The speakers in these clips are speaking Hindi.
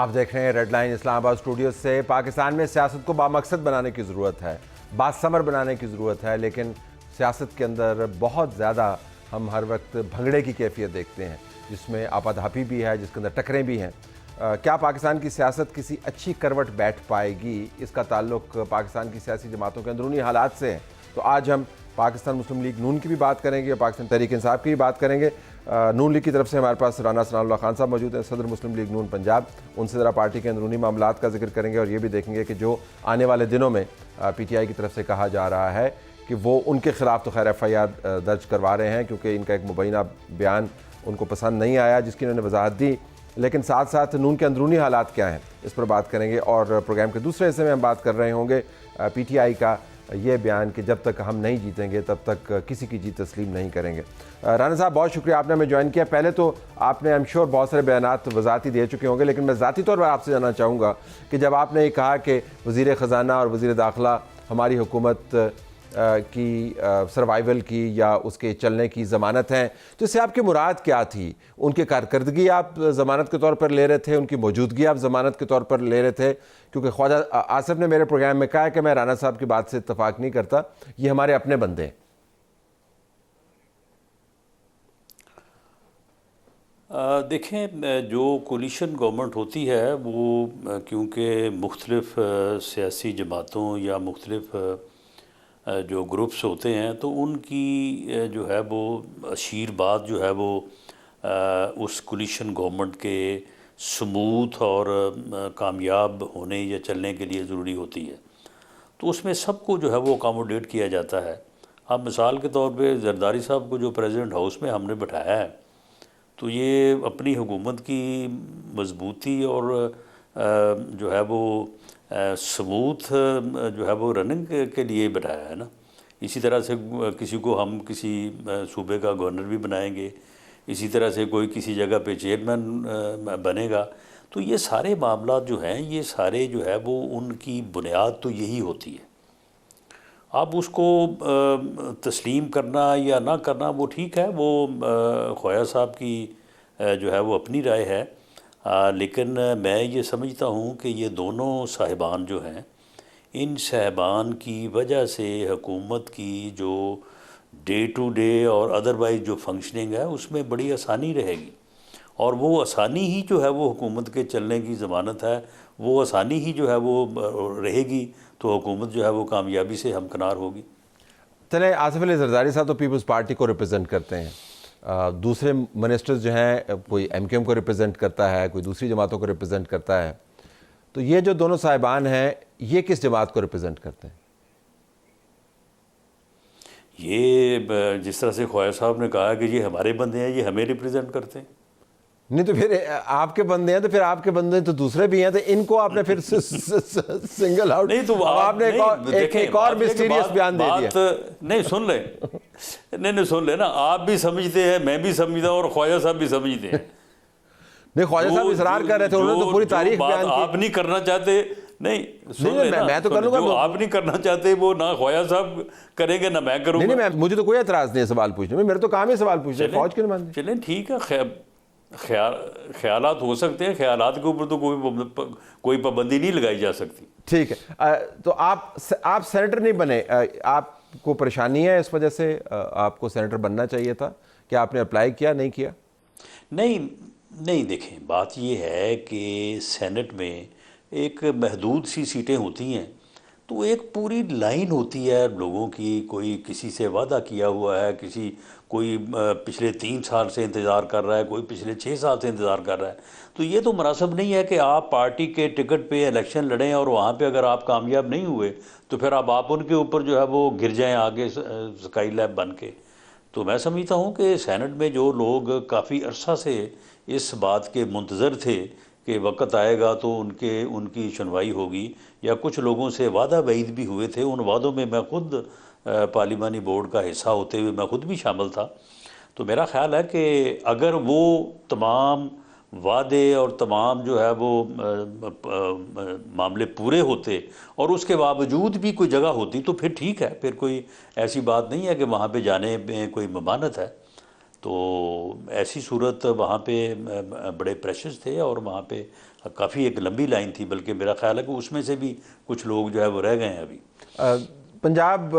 आप देख रहे हैं रेड लाइन इस्लामाबाद स्टूडियो से। पाकिस्तान में सियासत को बामकसद बनाने की ज़रूरत है, बासमर बनाने की ज़रूरत है, लेकिन सियासत के अंदर बहुत ज़्यादा हम हर वक्त भंगड़े की कैफियत देखते हैं, जिसमें आपाधापी भी है, जिसके अंदर टकरें भी हैं। क्या पाकिस्तान की सियासत किसी अच्छी करवट बैठ पाएगी? इसका ताल्लुक पाकिस्तान की सियासी जमातों के अंदरूनी हालात से है। तो आज हम पाकिस्तान मुस्लिम लीग नून की भी बात करेंगे और पाकिस्तान तहरीक इंसाफ की भी बात करेंगे। नून लीग की तरफ से हमारे पास राना सनाउल्लाह खान साहब मौजूद हैं, सदर मुस्लिम लीग नून पंजाब। उनसे ज़रा पार्टी के अंदरूनी मामलात का जिक्र करेंगे और ये भी देखेंगे कि जो आने वाले दिनों में PTI की तरफ से कहा जा रहा है कि वो उनके खिलाफ तो खैर FIR दर्ज करवा रहे हैं, क्योंकि इनका एक मुबैना बयान उनको पसंद नहीं आया, जिसकी उन्होंने वजाहत दी। लेकिन साथ साथ नून के अंदरूनी हालात क्या हैं, इस पर बात करेंगे। और प्रोग्राम के दूसरे हिस्से में हम बात कर रहे होंगे PTI का ये बयान कि जब तक हम नहीं जीतेंगे तब तक किसी की जीत तस्लीम नहीं करेंगे। राना साहब, बहुत शुक्रिया आपने हमें ज्वाइन किया। पहले तो आपने आई एम श्योर बहुत सारे बयानात वजाहती दे चुके होंगे, लेकिन मैं ज़ाती तौर पर आपसे जानना चाहूँगा कि जब आपने ये कहा कि वज़ीर ख़ज़ाना और वज़ीर दाखिला हमारी हुकूमत की सर्वाइवल की या उसके चलने की ज़मानत है, तो इससे आपकी मुराद क्या थी? उनकी कारकर्दगी आप ज़मानत के तौर पर ले रहे थे, उनकी मौजूदगी आप ज़मानत के तौर पर ले रहे थे? क्योंकि ख्वाजा आसिफ ने मेरे प्रोग्राम में कहा कि मैं राना साहब की बात से इत्तफाक नहीं करता, ये हमारे अपने बंदे हैं। देखें, जो कोलिशन गवर्नमेंट होती है वो क्योंकि मुख्तलिफ सियासी जमातों या मुख्तलिफ जो ग्रुप्स होते हैं, तो उनकी जो है वो आशीर्वाद जो है वो उस कोलिशन गवर्नमेंट के स्मूथ और कामयाब होने या चलने के लिए ज़रूरी होती है। तो उसमें सबको जो है वो अकोमोडेट किया जाता है। अब मिसाल के तौर पे जरदारी साहब को जो प्रेसिडेंट हाउस में हमने बैठाया है, तो ये अपनी हुकूमत की मजबूती और जो है वो स्मूथ जो है वो रनिंग के लिए बैठाया है ना। इसी तरह से किसी को हम किसी सूबे का गवर्नर भी बनाएंगे, इसी तरह से कोई किसी जगह पे चेयरमैन बनेगा। तो ये सारे मामला जो हैं, ये सारे जो है वो उनकी बुनियाद तो यही होती है। अब उसको तस्लीम करना या ना करना वो ठीक है, वो ख्वाजा साहब की जो है वो अपनी राय है। लेकिन मैं ये समझता हूँ कि ये दोनों साहिबान जो हैं, इन साहिबान की वजह से हुकूमत की जो डे टू डे और अदरवाइज़ जो फंक्शनिंग है उसमें बड़ी आसानी रहेगी। और वो आसानी ही जो है वो हुकूमत के चलने की ज़मानत है, वो आसानी ही जो है वो रहेगी, तो हुकूमत जो है वो कामयाबी से हमकिनार होगी। चले, आसिफ अली जरदारी साहब तो पीपल्स पार्टी को रिप्रेजेंट करते हैं, दूसरे मिनिस्टर्स जो हैं कोई MKM को रिप्रेजेंट करता है, कोई दूसरी जमातों को रिप्रेजेंट करता है। तो ये जो दोनों साहिबान हैं, ये किस जमात को रिप्रेजेंट करते हैं? ये जिस तरह से ख्वाजा साहब ने कहा कि ये हमारे बंदे हैं, ये हमें रिप्रेजेंट करते हैं। नहीं तो फिर आपके बंदे हैं, तो फिर आपके बंदे तो दूसरे भी हैं, तो इनको आपने फिर सिंगल आउट नहीं, तो आपने एक और मिस्टीरियस बयान दे दिया। नहीं, सुन ले, नहीं सुन ले ना, आप भी समझते हैं, मैं भी समझता हूँ और ख्वाजा साहब भी समझते हैं। नहीं, ख्वाजा साहब इसरार कर रहे थे, उन्होंने तो पूरी तारीख बयान की। आप नहीं करना चाहते, नहीं सुन ले ना, मैं तो करूंगा। जो आप नहीं करना चाहते वो ना ख्वाजा साहब करेंगे ना मैं करूँगा। नहीं, मुझे तो कोई एतराज़ नहीं है सवाल पूछने में, मेरे तो काम है सवाल पूछने। फौज क्यों मान? चलें, ठीक है, ख्यालात हो सकते हैं, ख्यालात के ऊपर तो कोई पाबंदी नहीं लगाई जा सकती। ठीक है, तो आप सेनेटर नहीं बने, आपको परेशानी है इस वजह से? आपको सेनेटर बनना चाहिए था, क्या आपने अप्लाई किया, नहीं किया? नहीं, देखें, बात ये है कि सेनेट में एक महदूद सी सीटें होती हैं, तो एक पूरी लाइन होती है लोगों की। कोई किसी से वादा किया हुआ है, कोई पिछले 3 साल से इंतज़ार कर रहा है, कोई पिछले 6 साल से इंतज़ार कर रहा है। तो ये तो मुनासिब नहीं है कि आप पार्टी के टिकट पे इलेक्शन लड़ें और वहाँ पे अगर आप कामयाब नहीं हुए तो फिर अब आप उनके ऊपर जो है वो गिर जाएं आगे स्काई लैब बन के। तो मैं समझता हूँ कि सेनेट में जो लोग काफ़ी अरसा से इस बात के मुंतज़र थे कि वक्त आएगा तो उनकी सुनवाई होगी, या कुछ लोगों से वादा वईद भी हुए थे, उन वादों में मैं खुद पार्लिमानी बोर्ड का हिस्सा होते हुए मैं खुद भी शामिल था। तो मेरा ख्याल है कि अगर वो तमाम वादे और तमाम जो है वो मामले पूरे होते और उसके बावजूद भी कोई जगह होती तो फिर ठीक है, फिर कोई ऐसी बात नहीं है कि वहाँ पे जाने में कोई ममानत है। तो ऐसी सूरत वहाँ पे बड़े प्रेशर्स थे और वहाँ पे काफ़ी एक लंबी लाइन थी, बल्कि मेरा ख्याल है कि उसमें से भी कुछ लोग जो है वो रह गए हैं अभी। पंजाब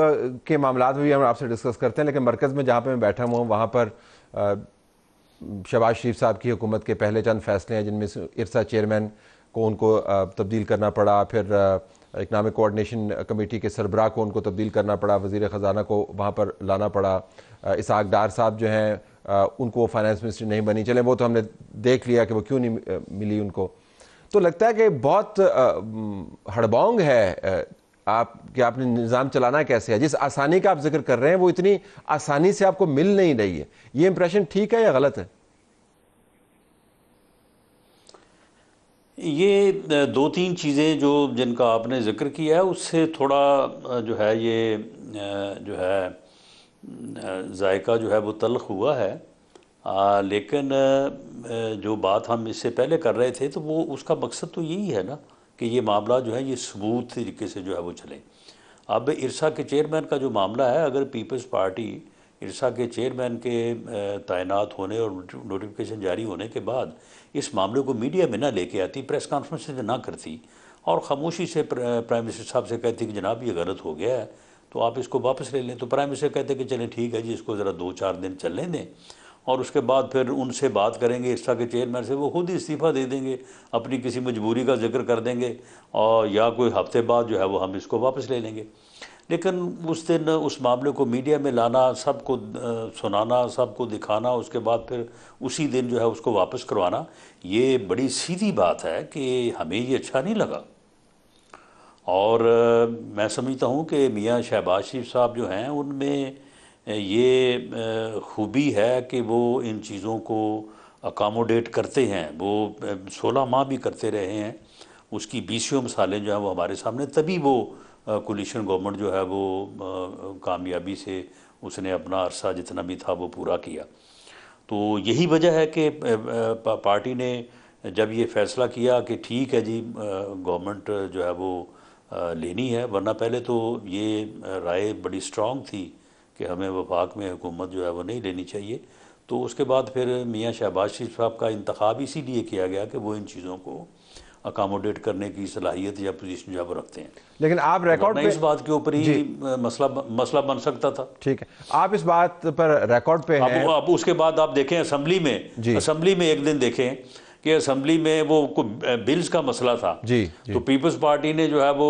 के मामलात में भी हम आपसे डिस्कस करते हैं, लेकिन मरकज़ में जहाँ पे मैं बैठा हुआ हूँ वहाँ पर शहबाज शरीफ साहब की हुकूमत के पहले चंद फैसले हैं जिनमें से इरसा चेयरमैन को उनको तब्दील करना पड़ा, फिर इकनॉमिक कोऑर्डिनेशन कमेटी के सरबराह को उनको तब्दील करना पड़ा, वज़ीर ख़जाना को वहाँ पर लाना पड़ा। इसहाक डार साहब जो हैं उनको फाइनेंस मिनिस्टर नहीं बनी, चले वो तो हमने देख लिया कि वो क्यों नहीं मिली उनको। तो लगता है कि बहुत हड़बौंग है आप कि आपने निज़ाम चलाना कैसे है। जिस आसानी का आप जिक्र कर रहे हैं वो इतनी आसानी से आपको मिल नहीं रही है। ये इंप्रेशन ठीक है या गलत है? ये दो तीन चीज़ें जो जिनका आपने जिक्र किया है उससे थोड़ा जो है ये जो है जायका जो है वो तल्ख हुआ है। लेकिन जो बात हम इससे पहले कर रहे थे तो वो उसका मकसद तो यही है ना कि ये मामला जो है ये सबूत तरीके से जो है वो चले। अब इरसा के चेयरमैन का जो मामला है, अगर पीपल्स पार्टी इरसा के चेयरमैन के तैनात होने और नोटिफिकेशन जारी होने के बाद इस मामले को मीडिया में ना लेके आती, प्रेस कॉन्फ्रेंस ना करती और ख़ामोशी से प्राइम मिनिस्टर साहब से कहती कि जनाब ये गलत हो गया है तो आप इसको वापस ले लें, तो प्राइम मिनिस्टर कहते कि चलें ठीक है जी, इसको ज़रा 2-4 दिन चलने दें और उसके बाद फिर उनसे बात करेंगे इरसा के चेयरमैन से, वो खुद ही इस्तीफ़ा दे देंगे, अपनी किसी मजबूरी का जिक्र कर देंगे और या कोई हफ्ते बाद जो है वो हम इसको वापस ले लेंगे। लेकिन उस दिन उस मामले को मीडिया में लाना, सबको सुनाना, सबको दिखाना, उसके बाद फिर उसी दिन जो है उसको वापस करवाना, ये बड़ी सीधी बात है कि हमें ये अच्छा नहीं लगा। और मैं समझता हूँ कि मियाँ शहबाज शरीफ साहब जो हैं उनमें ये खूबी है कि वो इन चीज़ों को अकामोडेट करते हैं। वो 16 माह भी करते रहे हैं, उसकी 20 मिसालें जो हैं वो हमारे सामने, तभी वो कोलिशन गवर्नमेंट जो है वो कामयाबी से उसने अपना अरसा जितना भी था वो पूरा किया। तो यही वजह है कि पार्टी ने जब ये फ़ैसला किया कि ठीक है जी गवर्नमेंट जो है वो लेनी है, वरना पहले तो ये राय बड़ी स्ट्रॉन्ग थी कि हमें वफाक में हुकूमत जो है वो नहीं लेनी चाहिए। तो उसके बाद फिर मियाँ शहबाज शरीफ साहब का इंतखाब इसीलिए किया गया कि वो इन चीज़ों को अकामोडेट करने की सलाहियत या पोजीशन जो है वो रखते हैं। लेकिन आप रिकॉर्ड पे इस बात के ऊपर ही मसला बन सकता था। ठीक है, आप इस बात पर रिकॉर्ड पे हैं। अब उसके बाद आप देखें असेंबली में एक दिन देखें कि असेंबली में वो बिल्स का मसला था जी। तो पीपल्स पार्टी ने जो है वो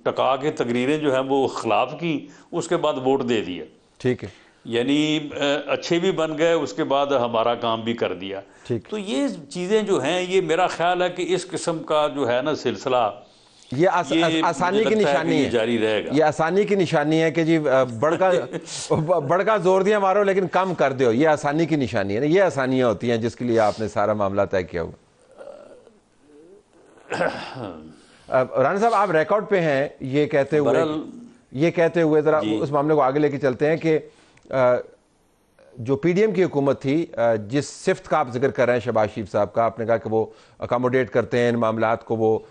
टका के तकरीरें जो है वो खिलाफ की, उसके बाद वोट दे दिया। ठीक है, यानी अच्छे भी बन गए, उसके बाद हमारा काम भी कर दिया। ठीक। तो ये चीज़ें जो हैं ये मेरा ख्याल है कि इस किस्म का जो है ना सिलसिला ये आसानी की निशानी है, जारी रहेगा। ये आसानी की निशानी है कि जी बड़का जोर दिया मारो लेकिन कम कर दो, ये आसानी की निशानी है ना। ये आसानियां होती हैं जिसके लिए आपने सारा मामला तय किया हुआ। राणा साहब आप रिकॉर्ड पे हैं ये कहते हुए जरा उस मामले को आगे लेके चलते हैं कि जो पीडीएम की हुकूमत थी, जिस सिफ्त का आप जिक्र कर रहे हैं शहबाज शरीफ साहब का, आपने कहा कि वो अकामोडेट करते हैं इन मामलात को, वो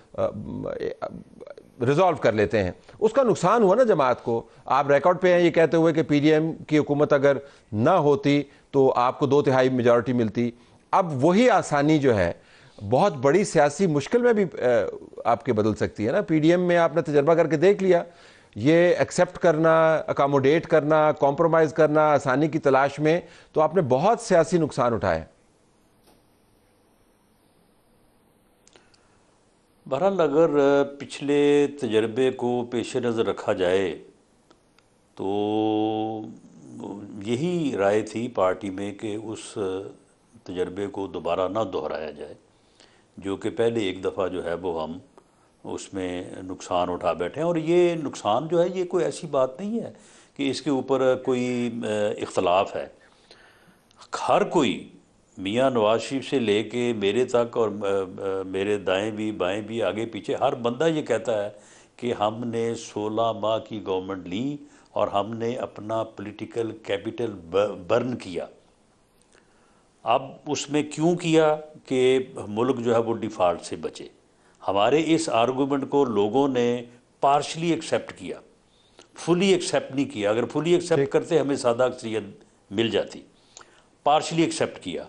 रिजॉल्व कर लेते हैं, उसका नुकसान हुआ ना जमात को। आप रिकॉर्ड पे हैं ये कहते हुए कि पीडीएम की हुकूमत अगर ना होती तो आपको 2/3 मेजॉरिटी मिलती। अब वही आसानी जो है बहुत बड़ी सियासी मुश्किल में भी आपके बदल सकती है ना। पीडीएम में आपने तजर्बा करके देख लिया, ये एक्सेप्ट करना, अकामोडेट करना, कॉम्प्रोमाइज़ करना आसानी की तलाश में, तो आपने बहुत सियासी नुकसान उठाए। बहरहाल अगर पिछले तजर्बे को पेश नज़र रखा जाए तो यही राय थी पार्टी में कि उस तजर्बे को दोबारा ना दोहराया जाए, जो कि पहले एक दफ़ा जो है वो हम उसमें नुकसान उठा बैठे हैं। और ये नुकसान जो है ये कोई ऐसी बात नहीं है कि इसके ऊपर कोई इख्तलाफ है। हर कोई मियाँ नवाज शरीफ से लेके मेरे तक और मेरे दाएं भी बाएं भी आगे पीछे हर बंदा ये कहता है कि हमने 16 माह की गवर्नमेंट ली और हमने अपना पॉलिटिकल कैपिटल बर्न किया। अब उसमें क्यों किया कि मुल्क जो है वो डिफ़ॉल्ट से बचे। हमारे इस आर्गूमेंट को लोगों ने पार्शली एक्सेप्ट किया, फुली एक्सेप्ट नहीं किया। अगर फुली एक्सेप्ट करते हमें सादा अक्सरियत मिल जाती। पार्शली एक्सेप्ट किया।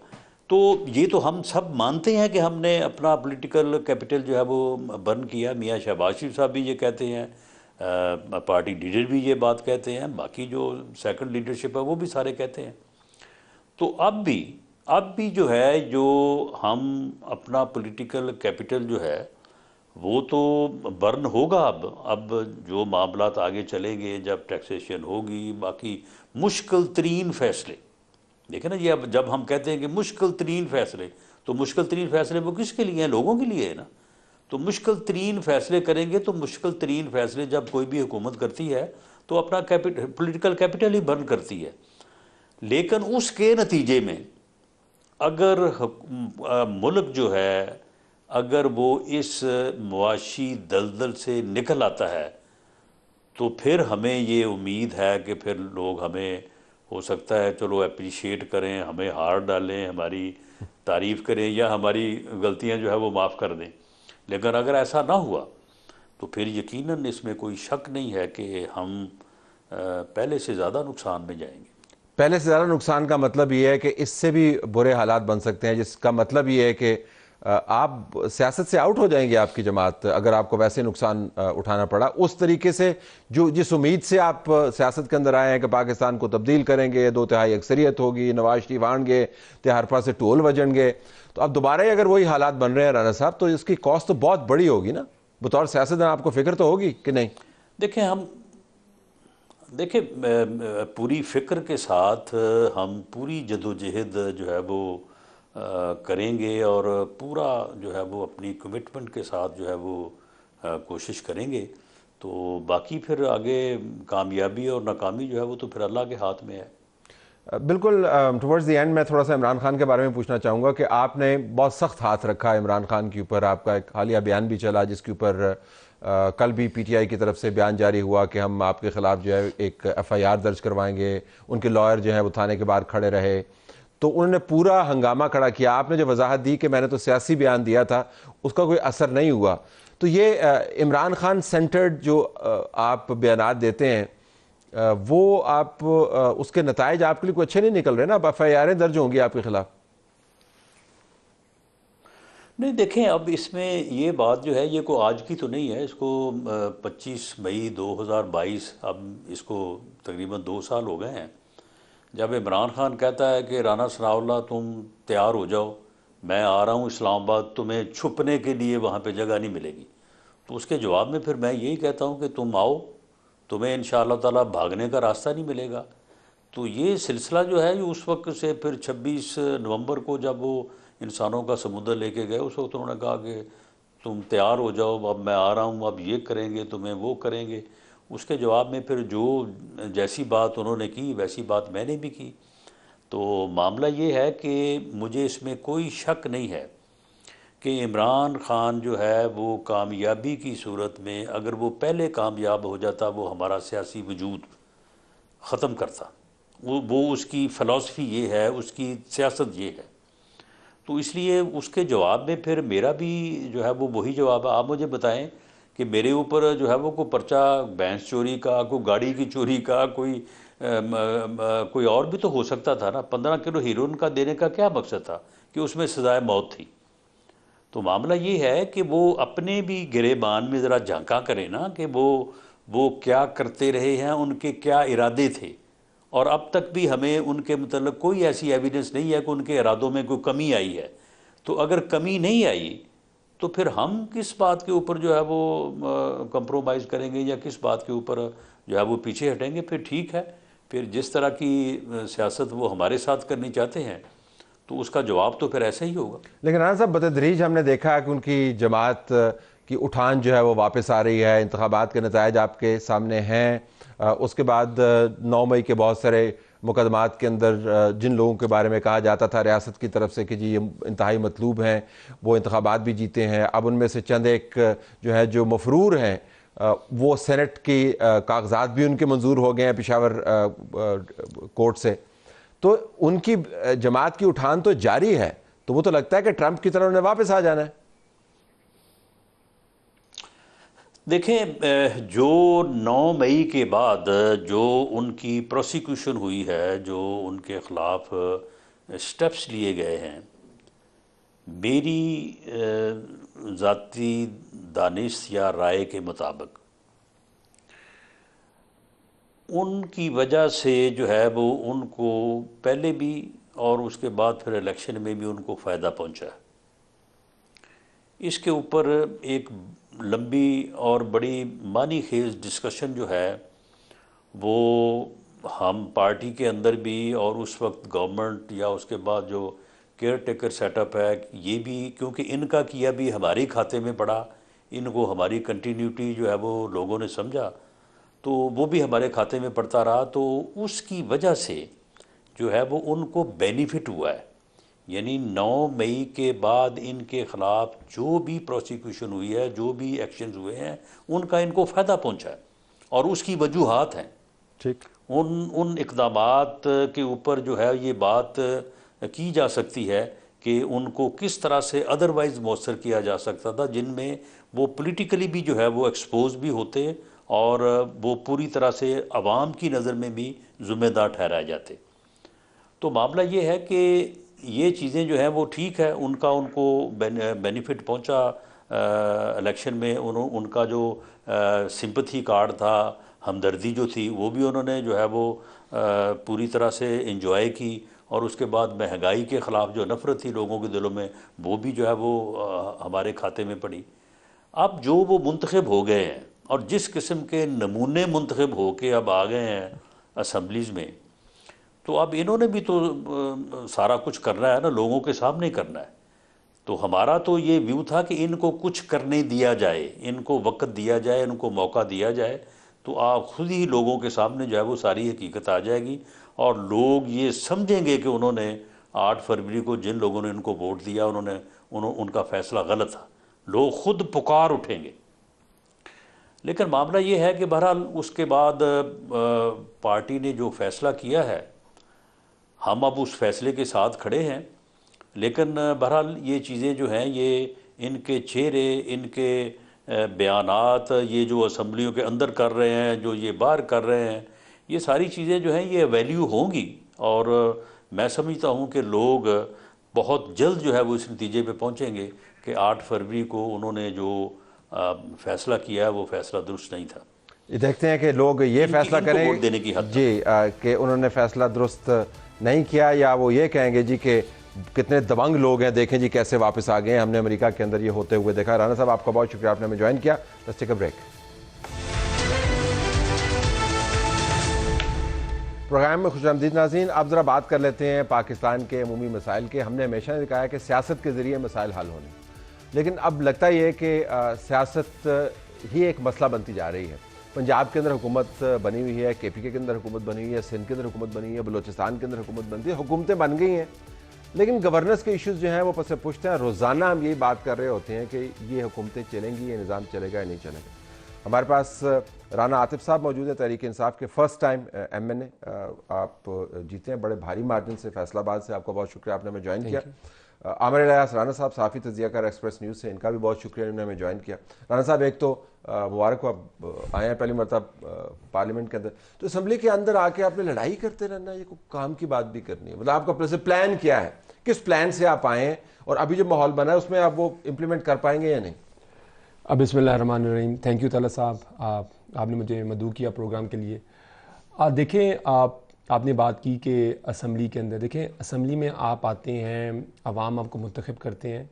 तो ये तो हम सब मानते हैं कि हमने अपना पॉलिटिकल कैपिटल जो है वो बर्न किया। मियाँ शहबाज शरीफ साहब भी ये कहते हैं, पार्टी लीडर भी ये बात कहते हैं, बाकी जो सेकंड लीडरशिप है वो भी सारे कहते हैं। तो अब भी जो है, जो हम अपना पॉलिटिकल कैपिटल जो है वो तो बर्न होगा। अब जो मामलात आगे चलेंगे, जब टैक्सेशन होगी, बाकी मुश्किल तरीन फैसले, देखें ना जी, अब जब हम कहते हैं कि मुश्किल तरीन फैसले, तो मुश्किल तरीन फैसले वो किसके लिए हैं? लोगों के लिए है ना। तो मुश्किल तरीन फैसले करेंगे, तो मुश्किल तरीन फैसले जब कोई भी हुकूमत करती है तो अपना पॉलिटिकल कैपिटल ही बर्न करती है। लेकिन उसके नतीजे में अगर मुल्क जो है, अगर वो इस मुआशी दलदल से निकल आता है, तो फिर हमें ये उम्मीद है कि फिर लोग हमें, हो सकता है चलो अप्रिशिएट करें, हमें हार डालें, हमारी तारीफ़ करें, या हमारी गलतियां जो है वो माफ़ कर दें। लेकिन अगर ऐसा ना हुआ तो फिर यकीनन इसमें कोई शक नहीं है कि हम पहले से ज़्यादा नुकसान में जाएंगे। पहले से ज़्यादा नुकसान का मतलब ये है कि इससे भी बुरे हालात बन सकते हैं, जिसका मतलब ये है कि आप सियासत से आउट हो जाएंगे, आपकी जमात, अगर आपको वैसे नुकसान उठाना पड़ा उस तरीके से। जो जिस उम्मीद से आप सियासत के अंदर आए हैं कि पाकिस्तान को तब्दील करेंगे, 2/3 अक्सरियत होगी, नवाज शरीफ आएंगे, हर पास से टोल वजनगे, तो अब दोबारा ही अगर वही हालात बन रहे हैं राना साहब, तो इसकी कॉस्ट तो बहुत बड़ी होगी ना। बतौर सियासतदान आपको फिक्र तो होगी कि नहीं? देखिए, पूरी फ़िक्र के साथ हम पूरी जदोजहद जो है वो करेंगे, और पूरा जो है वो अपनी कमिटमेंट के साथ जो है वो कोशिश करेंगे। तो बाकी फिर आगे कामयाबी और नाकामी जो है वो तो फिर अल्लाह के हाथ में है। बिल्कुल। टुवर्ड्स द एंड मैं थोड़ा सा इमरान खान के बारे में पूछना चाहूँगा कि आपने बहुत सख्त हाथ रखा है इमरान खान के ऊपर। आपका एक हालिया बयान भी चला जिसके ऊपर कल भी पीटीआई की तरफ से बयान जारी हुआ कि हम आपके ख़िलाफ़ जो है एक एफआईआर दर्ज करवाएंगे। उनके लॉयर जो है वो थाने के बाहर खड़े रहे, तो उन्होंने पूरा हंगामा खड़ा किया। आपने जो वजाहत दी कि मैंने तो सियासी बयान दिया था, उसका कोई असर नहीं हुआ। तो ये इमरान खान सेंटर्ड जो आप बयान देते हैं, वो आप उसके नताइज आपके लिए कोई अच्छे नहीं निकल रहे ना। अब एफआईआरें दर्ज होंगी आपके खिलाफ। नहीं, देखें, अब इसमें ये बात जो है ये को आज की तो नहीं है। इसको 25 मई 2022, अब इसको तकरीबन 2 साल हो गए हैं, जब इमरान खान कहता है कि राना सनाउल्लाह तुम तैयार हो जाओ, मैं आ रहा हूँ इस्लामाबाद, तुम्हें छुपने के लिए वहाँ पे जगह नहीं मिलेगी। तो उसके जवाब में फिर मैं यही कहता हूँ कि तुम आओ, तुम्हें इंशाअल्लाह ताला भागने का रास्ता नहीं मिलेगा। तो ये सिलसिला जो है, ये उस वक्त से फिर 26 नवंबर को जब वो इंसानों का समुद्र लेके गए, उस वक्त उन्होंने कहा कि तुम तैयार हो जाओ, अब मैं आ रहा हूँ, अब ये करेंगे, तुम्हें वो करेंगे। उसके जवाब में फिर जो जैसी बात उन्होंने की वैसी बात मैंने भी की। तो मामला ये है कि मुझे इसमें कोई शक नहीं है कि इमरान खान जो है वो कामयाबी की सूरत में, अगर वो पहले कामयाब हो जाता, वो हमारा सियासी वजूद ख़त्म करता। वो उसकी फ़िलासफ़ी ये है, उसकी सियासत ये है। तो इसलिए उसके जवाब में फिर मेरा भी जो है वो वही जवाब है। आप मुझे बताएं कि मेरे ऊपर जो है वो कोई पर्चा भैंस चोरी का, कोई गाड़ी की चोरी का, कोई और भी तो हो सकता था ना। 15 किलो हीरोइन का देने का क्या मकसद था कि उसमें सजाए मौत थी। तो मामला ये है कि वो अपने भी गिरेबान में ज़रा झांका करें ना, कि वो क्या करते रहे हैं, उनके क्या इरादे थे। और अब तक भी हमें उनके मतलब कोई ऐसी एविडेंस नहीं है कि उनके इरादों में कोई कमी आई है। तो अगर कमी नहीं आई तो फिर हम किस बात के ऊपर जो है वो कंप्रोमाइज़ करेंगे, या किस बात के ऊपर जो है वो पीछे हटेंगे। फिर ठीक है, फिर जिस तरह की सियासत वो हमारे साथ करनी चाहते हैं तो उसका जवाब तो फिर ऐसा ही होगा। लेकिन राना साहब, बतदरीज हमने देखा है कि उनकी जमात की उठान जो है वो वापस आ रही है। इंतखाबात के नताइज आपके सामने हैं। उसके बाद 9 मई के बहुत सारे मुकदमात के अंदर जिन लोगों के बारे में कहा जाता था रियासत की तरफ से कि जी ये इंतहाई मतलूब हैं, वो इंतखाबात भी जीते हैं। अब उनमें से चंद एक जो है जो मफरूर हैं, वो सेनेट की कागजात भी उनके मंजूर हो गए हैं पेशावर कोर्ट से। तो उनकी जमात की उठान तो जारी है। तो वो तो लगता है कि ट्रंप की तरह उन्हें वापस आ जाना है। देखें, जो 9 मई के बाद जो उनकी प्रोसिक्यूशन हुई है, जो उनके ख़िलाफ़ स्टेप्स लिए गए हैं, मेरी ज़ाती दानिश या राय के मुताबिक उनकी वजह से जो है वो उनको पहले भी और उसके बाद फिर इलेक्शन में भी उनको फ़ायदा पहुंचा है। इसके ऊपर एक लंबी और बड़ी मानी खेज डिस्कशन जो है वो हम पार्टी के अंदर भी और उस वक्त गवर्नमेंट या उसके बाद जो केयर टेकर सेटअप है ये भी, क्योंकि इनका किया भी हमारे खाते में पड़ा, इनको हमारी कंटिन्यूटी जो है वो लोगों ने समझा तो वो भी हमारे खाते में पड़ता रहा, तो उसकी वजह से जो है वो उनको बेनिफिट हुआ है। यानी 9 मई के बाद इनके ख़िलाफ़ जो भी प्रोसिक्यूशन हुई है, जो भी एक्शंस हुए हैं, उनका इनको फ़ायदा पहुंचा है और उसकी वजूहात हैं। ठीक, उन इक़दामात के ऊपर जो है ये बात की जा सकती है कि उनको किस तरह से अदरवाइज़ मौसर किया जा सकता था, जिनमें वो पॉलिटिकली भी जो है वो एक्सपोज भी होते और वो पूरी तरह से अवाम की नज़र में भी ज़िम्मेदार ठहराए जाते। तो मामला ये है कि ये चीज़ें जो हैं वो ठीक है, उनको बेनिफिट पहुंचा इलेक्शन में। उनका जो सिंपथी कार्ड था, हमदर्दी जो थी, वो भी उन्होंने जो है वो पूरी तरह से इंजॉय की और उसके बाद महंगाई के ख़िलाफ़ जो नफ़रत थी लोगों के दिलों में वो भी जो है वो हमारे खाते में पड़ी। अब जो वो मुंतखब हो गए हैं और जिस किस्म के नमूने मुंतखब हो के अब आ गए हैं असम्बलीज़ में, तो अब इन्होंने भी तो सारा कुछ करना है ना, लोगों के सामने करना है। तो हमारा तो ये व्यू था कि इनको कुछ करने दिया जाए, इनको वक्त दिया जाए, इनको मौका दिया जाए, तो आप खुद ही लोगों के सामने जो है वो सारी हकीकत आ जाएगी और लोग ये समझेंगे कि उन्होंने 8 फरवरी को जिन लोगों ने इनको वोट दिया उनका फ़ैसला गलत था। लोग खुद पुकार उठेंगे। लेकिन मामला ये है कि बहरहाल उसके बाद पार्टी ने जो फ़ैसला किया है, हम अब उस फैसले के साथ खड़े हैं। लेकिन बहरहाल ये चीज़ें जो हैं, ये इनके चेहरे, इनके बयानात, ये जो असम्बलियों के अंदर कर रहे हैं, जो ये बाहर कर रहे हैं, ये सारी चीज़ें जो हैं ये वैल्यू होंगी और मैं समझता हूँ कि लोग बहुत जल्द जो है वो इस नतीजे पे पहुँचेंगे कि 8 फरवरी को उन्होंने जो फ़ैसला किया है वो फ़ैसला दुरुस्त नहीं था। ये देखते हैं कि लोग ये फैसला करें वोट देने की हद जी कि उन्होंने फैसला दुरुस्त नहीं किया, या वो ये कहेंगे जी कि कितने दबंग लोग हैं, देखें जी कैसे वापस आ गए, हमने अमेरिका के अंदर ये होते हुए देखा। राणा साहब, आपका बहुत शुक्रिया, आपने हमें ज्वाइन किया। Let's take a break. Programme में खुशामदीद नाज़रीन। अब ज़रा बात कर लेते हैं पाकिस्तान के अमूमी मसाइल के। हमने हमेशा कहा है कि सियासत के ज़रिए मसाइल हल होने, लेकिन अब लगता ये है कि सियासत ही एक मसला बनती जा रही है। पंजाब के अंदर हुकूमत बनी हुई है, KPK के अंदर हुकूमत बनी हुई है, सिंध के अंदर हुकूमत बनी हुई है, बलूचिस्तान के अंदर हुकूमत बनती है, हुकूमतें बन गई हैं, लेकिन गवर्नेंस के इश्यूज़ जो हैं वो पसे पुश्त हैं। रोज़ाना हम यही बात कर रहे होते हैं कि ये हुकूमतें चलेंगी, ये निज़ाम चलेगा या नहीं चलेगा। हमारे पास राना आतिफ साहब मौजूद है, तहरीक इंसाफ के फ़र्स्ट टाइम MNA। आप जीते हैं बड़े भारी मार्जिन से फैसलाबाद से, आपका बहुत शुक्रिया, आपने हमें ज्वाइन किया। आमिर इलियास राना साहब, साफ़ी तजियाकार एक्सप्रेस न्यूज़ से, इनका भी बहुत शुक्रिया, इन्होंने हमें ज्वाइन किया। राना साहब, एक तो मुबारक हो, आप आए हैं पहली मरतबा पार्लियामेंट के अंदर, तो असम्बली के अंदर आके आपने लड़ाई करते रहना, ये कोई काम की बात भी करनी है? मतलब आपका प्लान क्या है, किस प्लान से आप आए हैं और अभी जो माहौल बना है उसमें आप वो इम्प्लीमेंट कर पाएंगे या नहीं? बिस्मिल्लाहिर्रहमानिर्रहीम। थैंक यू ताला साहब, आपने मुझे मदऊ किया प्रोग्राम के लिए। देखें, आपने बात की कि असम्बली के अंदर, देखें असम्बली में आप आते हैं, आवाम आपको मुंतखब करते हैं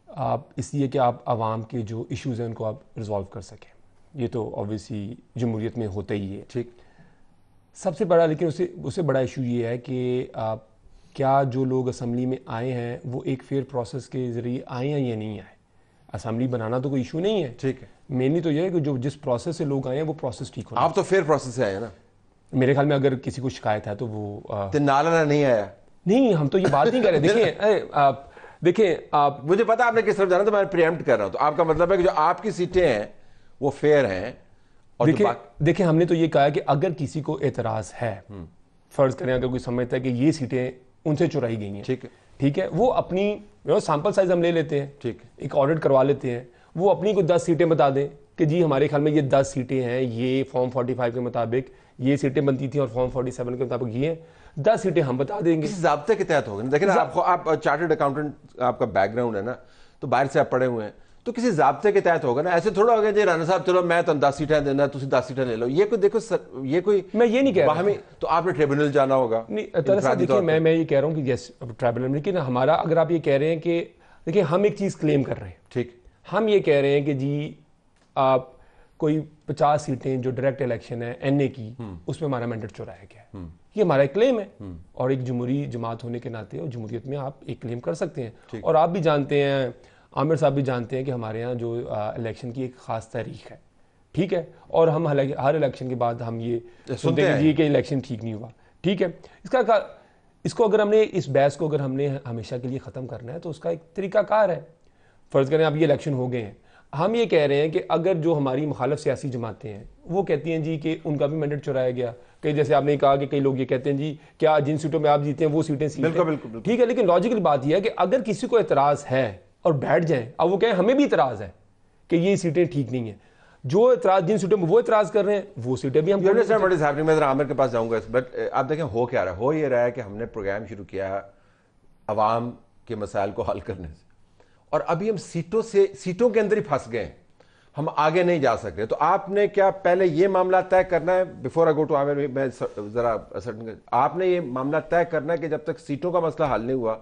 आप इसलिए कि आप आवाम के जो इश्यूज़ हैं उनको आप रिजॉल्व कर सकें। ये तो ऑब्वियसली जमहूरियत में होता ही है, ठीक। सबसे बड़ा, लेकिन उससे बड़ा इशू ये है कि क्या जो लोग असम्बली में आए हैं वो एक फेयर प्रोसेस के ज़रिए आए हैं या नहीं आए। असम्बली बनाना तो कोई इशू नहीं है, ठीक है, मेनली तो ये है कि जो जिस प्रोसेस से लोग आए हैं वो प्रोसेस ठीक हो। आप तो फेयर प्रोसेस से आए हैं ना? मेरे ख्याल में अगर किसी को शिकायत है तो वो नाला नहीं आया। नहीं, हम तो ये बात नहीं कर रहे। देखिए आप, मुझे पता आपने किस तरफ जाना, तो मैं प्रीएम्प्ट कर रहा हूं। तो आपका मतलब है कि जो आपकी सीटें हैं वो फेयर हैं। और देखिए हमने तो ये कहा कि अगर किसी को एतराज है, फर्ज करें अगर कोई समझता है कि ये सीटें उनसे चुराई गई हैं, ठीक है, वो अपनी सैंपल साइज हम ले लेते हैं, ठीक है, एक ऑडिट करवा लेते हैं, वो अपनी को 10 सीटें बता दें कि जी हमारे ख्याल में ये 10 सीटें हैं, ये फॉर्म 45 के मुताबिक ये सीटें बनती थी और फॉर्म 47 के मुताबिक ये 10 सीटें हम बता देंगे। किसी ज़ाब्ते के तहत होगा। देखिए ना, आप चार्टर्ड अकाउंटेंट आपका बैकग्राउंड है ना, तो बाहर से आप पढ़े हुए हैं, तो किसी ज़ाब्ते के तहत होगा ना। ऐसे थोड़ा हो गया जी राणा साहब चलो मैं तो 10 सीटें देना, तुम 10 सीटें ले लो। ये कोई देखो ये कोई, मैं ये नहीं कह रहा तो आपने ट्रिब्यूनल जाना होगा। नहीं तरह देखिए, मैं ये कह रहा हूँ कि यस ट्रिब्यूनल, लेकिन हमारा, अगर आप ये कह रहे हैं कि देखिए हम एक चीज़ क्लेम कर रहे हैं, ठीक, हम ये कह रहे हैं कि जी आप कोई 50 सीटें जो डायरेक्ट इलेक्शन है एनए की, उसमें हमारा मैंडेट चुराया गया है, ये हमारा एक क्लेम है। और एक जमहूरी जमात होने के नाते और जमहूरियत में आप एक क्लेम कर सकते हैं। और आप भी जानते हैं, आमिर साहब भी जानते हैं कि हमारे यहाँ जो इलेक्शन की एक ख़ास तारीख है, ठीक है, और हम हर इलेक्शन के बाद हम ये सुनते हैं जी कि इलेक्शन ठीक नहीं हुआ, ठीक है। इसको अगर हमने, इस बहस को अगर हमने हमेशा के लिए ख़त्म करना है तो उसका एक तरीकाकार है। फ़र्ज़ करें अब ये इलेक्शन हो गए हैं, हम ये कह रहे हैं कि अगर जो हमारी मुखालिफ सियासी जमातें हैं वो कहती हैं जी कि उनका भी मैंडेट चुराया गया, कई जैसे आपने कहा कि कई लोग ये कहते हैं जी क्या जिन सीटों में आप जीते हैं वो सीटें बिल्कुल, ठीक है, लेकिन लॉजिकल बात यह है कि अगर किसी को एतराज़ है और बैठ जाए, अब वो कहें हमें भी एतराज़ है कि ये सीटें ठीक नहीं है, जो एतराज़ जिन सीटों में वो एतराज़ कर रहे हैं वो सीटें भी हम मैं आमिर के पास जाऊंगा, बट आप देखें हो क्या रहा है। हो ये रहा है कि हमने प्रोग्राम शुरू किया अवाम के मसाइल को हल करने से, और अभी हम सीटों के अंदर ही फंस गए, हम आगे नहीं जा सकते। तो आपने क्या पहले ये मामला तय करना है, before I go to Aamir, मैं जरा आपने ये मामला तय करना है कि जब तक सीटों का मसला हल नहीं हुआ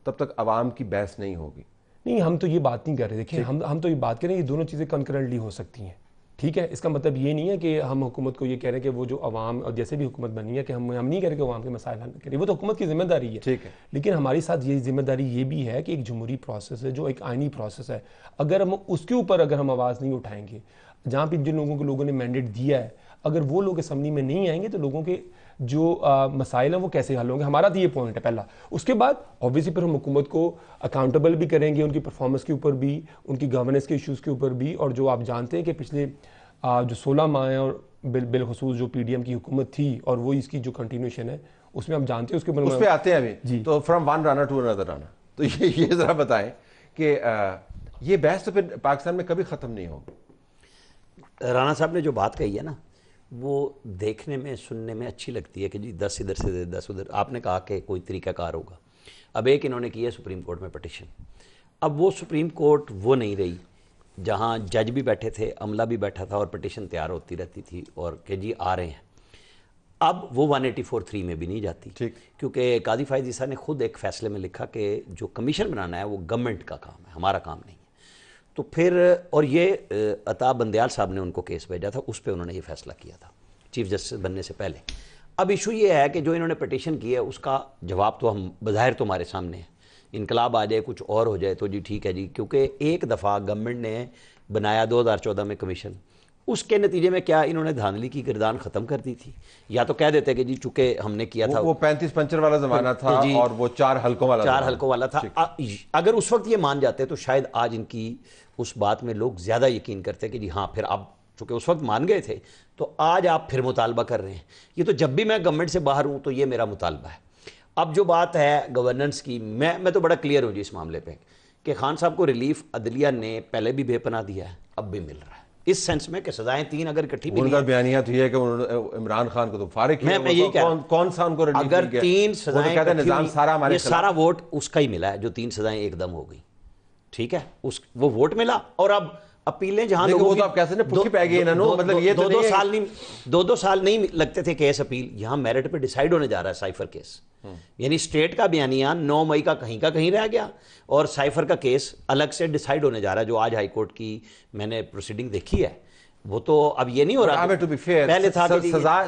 तब तक अवाम की बहस नहीं होगी। नहीं, हम तो ये बात नहीं कर रहे। देखिए हम तो ये बात करें, ये दोनों चीज़ें कंकरेंटली हो सकती हैं, ठीक है। इसका मतलब ये नहीं है कि हम हुकूमत को ये कह रहे हैं कि वो जो अवाम, और जैसे भी हुकूमत बनी है कि हम नहीं कह रहे कि अवाम के मसाइल हल करें, वो तो हुकूमत की जिम्मेदारी है, ठीक है। लेकिन हमारे साथ ये जिम्मेदारी ये भी है कि एक जमहूरी प्रोसेस है, जो एक आइनी प्रोसेस है, अगर हम उसके ऊपर अगर हम आवाज़ नहीं उठाएंगे, जहाँ पर जिन लोगों ने मैंडेट दिया है, अगर वो लोग असम्बली में नहीं आएंगे तो लोगों के जो मसाइल हैं वो कैसे हल होंगे। हमारा तो ये पॉइंट है पहला। उसके बाद ऑब्वियसली फिर हम हुकूमत को अकाउंटेबल भी करेंगे, उनकी परफॉर्मेंस के ऊपर भी, उनकी गवर्नेंस के इश्यूज़ के ऊपर भी। और जो आप जानते हैं कि पिछले जो 16 माह हैं और बिलखसूस जो पीडीएम की हुकूमत थी और वो इसकी जो कंटिन्यूशन है उसमें हम जानते हैं, उसके उस पे आते हैं अभी। तो from one Rana to another Rana, तो ये ज़रा बताएं कि ये बहस तो फिर पाकिस्तान में कभी ख़त्म नहीं होगी। राना साहब ने जो बात कही है ना, वो देखने में सुनने में अच्छी लगती है कि जी 10 इधर से 10 उधर। आपने कहा कि कोई तरीकाकार होगा। अब एक इन्होंने किया सुप्रीम कोर्ट में पटिशन, अब वो सुप्रीम कोर्ट वो नहीं रही जहाँ जज भी बैठे थे, अमला भी बैठा था और पटिशन तैयार होती रहती थी और कि जी आ रहे हैं। अब वो 184(3) में भी नहीं जाती, ठीक, क्योंकि कादी फायद ईसा ने खुद एक फ़ैसले में लिखा कि जो कमीशन बनाना है वो गवर्नमेंट का काम है, हमारा काम नहीं है। तो फिर, और ये अता बंदयाल साहब ने उनको केस भेजा था, उस पर उन्होंने ये फैसला किया था चीफ जस्टिस बनने से पहले। अब इशू ये है कि जो इन्होंने पटिशन की है उसका जवाब तो हम बज़ाहिर तो हमारे सामने है। इनकलाब आ जाए, कुछ और हो जाए तो जी ठीक है जी, क्योंकि एक दफ़ा गवर्नमेंट ने बनाया 2014 में कमीशन, उसके नतीजे में क्या इन्होंने धांधली की गिरदान ख़त्म कर दी थी। या तो कह देते कि जी चूँकि हमने किया था वो 35-55 वाला ज़माना था और वो 4 हल्कों वाला था। अगर उस वक्त ये मान जाते तो शायद आज इनकी उस बात में लोग ज़्यादा यकीन करते कि जी हाँ, फिर आप चूँकि उस वक्त मान गए थे तो आज आप फिर मुतालबा कर रहे हैं। ये तो जब भी मैं गवर्नमेंट से बाहर हूँ तो ये मेरा मुतालबा है। अब जो बात है गवर्नेंस की, मैं तो बड़ा क्लियर हूँ जी इस मामले पे कि खान साहब को रिलीफ अदलिया ने पहले भी बेपनाह दिया है, अब भी मिल रहा है, इस सेंस में कि सज़ाएं 3 अगर इकट्ठी मिली। उनका बयानिया तो ये है कि इमरान खान को तो फारिग किया, मैं यही कह रहा हूं, कौन सा उनको रिलीफ अगर 3 सज़ाएं कहते हैं निजाम सारा हमारे, ये सारा वोट उसका ही मिला है जो 3 सज़ाएं एकदम हो गई, ठीक है, वो वोट मिला। और अब अपीलें जहां लोगों वो तो आप कैसे ने पुट्ठी पै गई ना, मतलब ये तो 2 साल नहीं लगते थे केस अपील, यहां मेरिट पे डिसाइड होने जा रहा है साइफर केस। यानी स्टेट का बयानिया 9 मई का कहीं रह गया और साइफर का केस अलग से डिसाइड होने जा रहा है, जो आज हाई कोर्ट की मैंने प्रोसीडिंग देखी है। वो तो अब ये नहीं हो रहा, टू बी फेयर, पहले था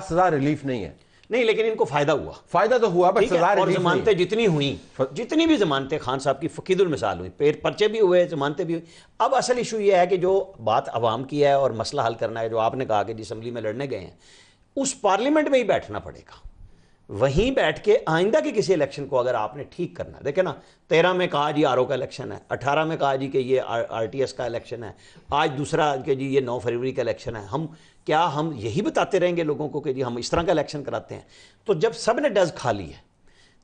सजा रिलीफ नहीं है, नहीं, लेकिन इनको फायदा हुआ, फायदा तो हुआ, बट सजा और जमानतें जितनी हुई, जितनी भी जमानतें खान साहब की फकीदुल मिसाल हुई, पर्चे भी हुए, जमानतें भी हुई। अब असल इशू ये है कि जो बात अवाम की है और मसला हल करना है, जो आपने कहा कि असम्बली में लड़ने गए हैं, उस पार्लियामेंट में ही बैठना पड़ेगा। वहीं बैठ के आइंदा के किसी इलेक्शन को अगर आपने ठीक करना है, देखे ना 13 में कहा जी आरओ का इलेक्शन है, 18 में कहा जी कि ये आरटीएस का इलेक्शन है, आज दूसरा कि जी ये 9 फरवरी का इलेक्शन है। हम यही बताते रहेंगे लोगों को कि जी हम इस तरह का इलेक्शन कराते हैं? तो जब सब ने डज खा ली है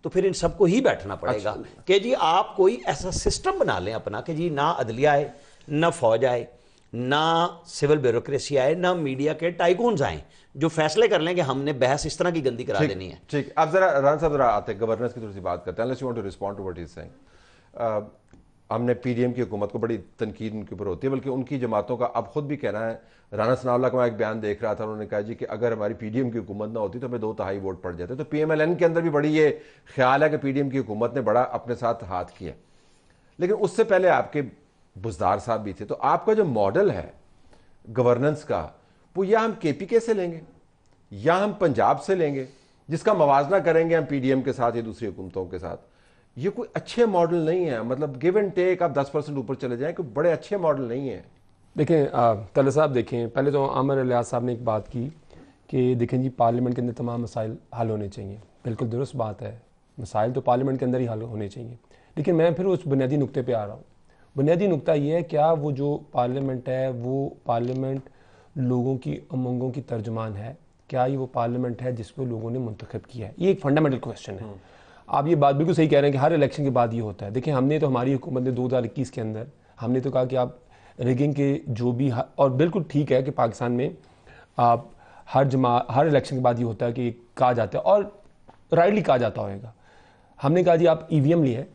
तो फिर इन सबको ही बैठना पड़ेगा कि जी आप कोई ऐसा सिस्टम बना लें अपना कि जी ना अदलिया आए, ना फौज आए, ना सिविल ब्यूरोक्रेसी आए, ना मीडिया के टाइकून्स आए जो फैसले कर लें कि हमने बहस इस तरह की गंदी करा देनी है। ठीक, अब जरा राना साहब जरा आते हैं गवर्नेंस की थोड़ी सी बात करते हैं, unless you want to respond to what he is saying. हमने पीडीएम की हुकूमत को बड़ी तनकीद उनके ऊपर होती है, बल्कि उनकी जमातों का अब खुद भी कहना है, राना सनाउल्लाह का मैं एक बयान देख रहा था, उन्होंने कहा जी कि अगर हमारी पीडीएम की हुकूमत ना होती तो हमें 2/3 वोट पड़ जाते। तो पीएमएलएन के अंदर भी बड़ी ये ख्याल है कि पीडीएम की हुकूमत ने बड़ा अपने साथ हाथ किया, लेकिन उससे पहले आपके बुज़दार साहब भी थे। तो आपका जो मॉडल है गवर्नेंस का, वो या हम केपीके से लेंगे या हम पंजाब से लेंगे, जिसका मवाजना करेंगे हम पीडीएम के साथ या दूसरी हुकूमतों के साथ। ये कोई अच्छे मॉडल नहीं है, मतलब गिव एंड टेक, आप 10% ऊपर चले जाएं, कोई बड़े अच्छे मॉडल नहीं है। देखें तला साहब, देखें पहले तो आमिर इलियास साहब ने एक बात की कि देखें जी पार्लियामेंट के अंदर तमाम मसाइल हल होने चाहिए। बिल्कुल दुरुस्त बात है, मसाइल तो पार्लियामेंट के अंदर ही हल होने चाहिए, लेकिन मैं फिर उस बुनियादी नुक्ते पे आ रहा हूँ। बुनियादी नुक्ता ये है, क्या वो जो पार्लियामेंट है वो पार्लियामेंट लोगों की उमंगों की तर्जुमान है? क्या ये वो पार्लियामेंट है जिसको लोगों ने मुंतखब किया है? ये एक फंडामेंटल क्वेश्चन है। आप ये बात बिल्कुल सही कह रहे हैं कि हर इलेक्शन के बाद ये होता है। देखिए हमने तो, हमारी हुकूमत ने 2021 के अंदर हमने तो कहा कि आप रिगिंग के जो भी, और बिल्कुल ठीक है कि पाकिस्तान में आप हर इलेक्शन के बाद ये होता है कि कहा जाता है, और राइटली कहा जाता होगा। हमने कहा जी आप ईवीएम लिए,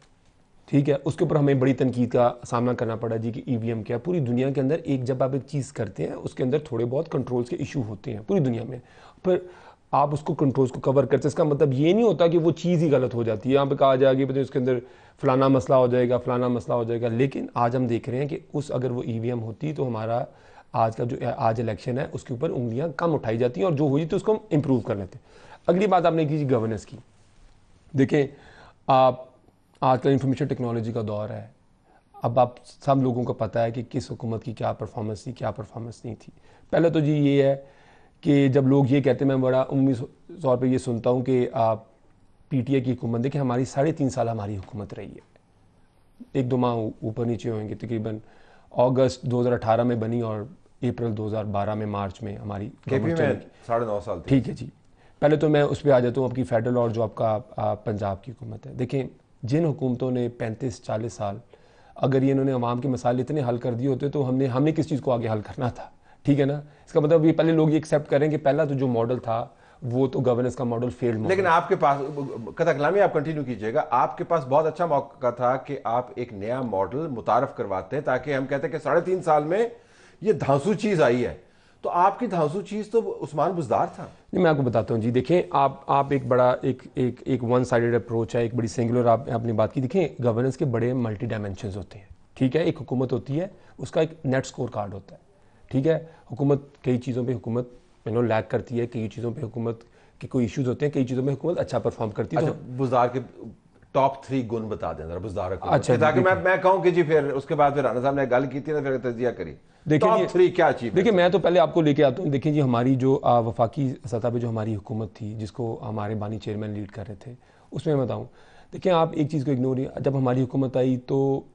ठीक है, उसके ऊपर हमें बड़ी तनकीद का सामना करना पड़ा जी कि ईवीएम क्या है। पूरी दुनिया के अंदर एक जब आप एक चीज़ करते हैं उसके अंदर थोड़े बहुत कंट्रोल्स के इशू होते हैं पूरी दुनिया में, पर आप उसको कंट्रोल्स को कवर करते हैं, इसका मतलब ये नहीं होता कि वो चीज़ ही गलत हो जाती है। यहाँ पे कहा जाएगी पता उसके अंदर फलाना मसला हो जाएगा, फलाना मसला हो जाएगा, लेकिन आज हम देख रहे हैं कि उस अगर वो ईवीएम होती तो हमारा आज का जो आज इलेक्शन है उसके ऊपर उंगलियाँ कम उठाई जाती हैं, और जो हुई तो उसको हम इम्प्रूव कर लेते। अगली बात आपने की गवर्नेंस की। देखें आप आजकल इंफॉर्मेशन टेक्नोलॉजी का दौर है। अब आप सब लोगों को पता है कि किस हुकूमत की क्या परफॉर्मेंस थी, क्या परफॉर्मेंस नहीं थी। पहले तो जी ये है कि जब लोग ये कहते हैं, मैं बड़ा उम्मीद तौर पे ये सुनता हूँ कि आप पीटीआई की हुकूमत देखिए, हमारी 3.5 साल हमारी हुकूमत रही है, 1-2 माह ऊपर नीचे होंगे। तकरीबन अगस्त 2018 में बनी और अप्रैल 2012 में मार्च में हमारी केपी में 9.5 साल थी। ठीक है जी, पहले तो मैं उस पर आ जाता हूँ आपकी फेडरल और जो आपका पंजाब की हुकूमत है। देखें जिन हुकूमतों ने 35-40 साल, अगर ये इन्होंने अवाम के मसाइल इतने हल कर दिए होते तो हमने किस चीज़ को आगे हल करना था, ठीक है ना। इसका मतलब ये पहले लोग ये एक्सेप्ट करें कि पहला तो जो मॉडल था वो तो गवर्नेंस का मॉडल फेल्ड मॉडल। लेकिन आपके पास कथा कलामी आप कंटिन्यू कीजिएगा, आपके पास बहुत अच्छा मौका था कि आप एक नया मॉडल मुतारफ करवाते हैं, ताकि हम कहते हैं कि 3.5 साल में ये धांसू चीज आई है। तो आपकी धांसू चीज तो उस्मान बुज़दार था। नहीं, मैं आपको बताता हूँ जी। देखें आप एक बड़ा एक वन साइडेड अप्रोच है, एक बड़ी सिंगुलर आपने बात की। देखें गवर्नेंस के बड़े मल्टी डायमेंशंस होते हैं, ठीक है। एक हुकूमत होती है, उसका एक नेट स्कोर कार्ड होता है, ठीक है। हुकूमत कई चीज़ों पे हुकूमत लैग करती है, कई चीज़ों पे हुकूमत के कोई इश्यूज होते हैं, कई चीज़ों में हुकूमत अच्छा परफॉर्म करती है। अच्छा, बुज़दार के टॉप 3 गुण बता दें जरा बुज़दार को, अच्छा, ताकि मैं कहूँ कि जी फिर उसके बाद फिर राना साहब ने गल की थी ना, फिर तजिया करी। टॉप 3 क्या अचीव? देखिए मैं तो पहले आपको लेके आता हूँ। देखिए जी हमारी जो वफाकी सतह पे जो हमारी हुकूमत थी, जिसको हमारे बानी चेयरमैन लीड कर रहे थे, उसमें मैं बताऊँ, देखिए आप एक चीज़ को इग्नोर नहीं, जब हमारी हुकूमत आई तो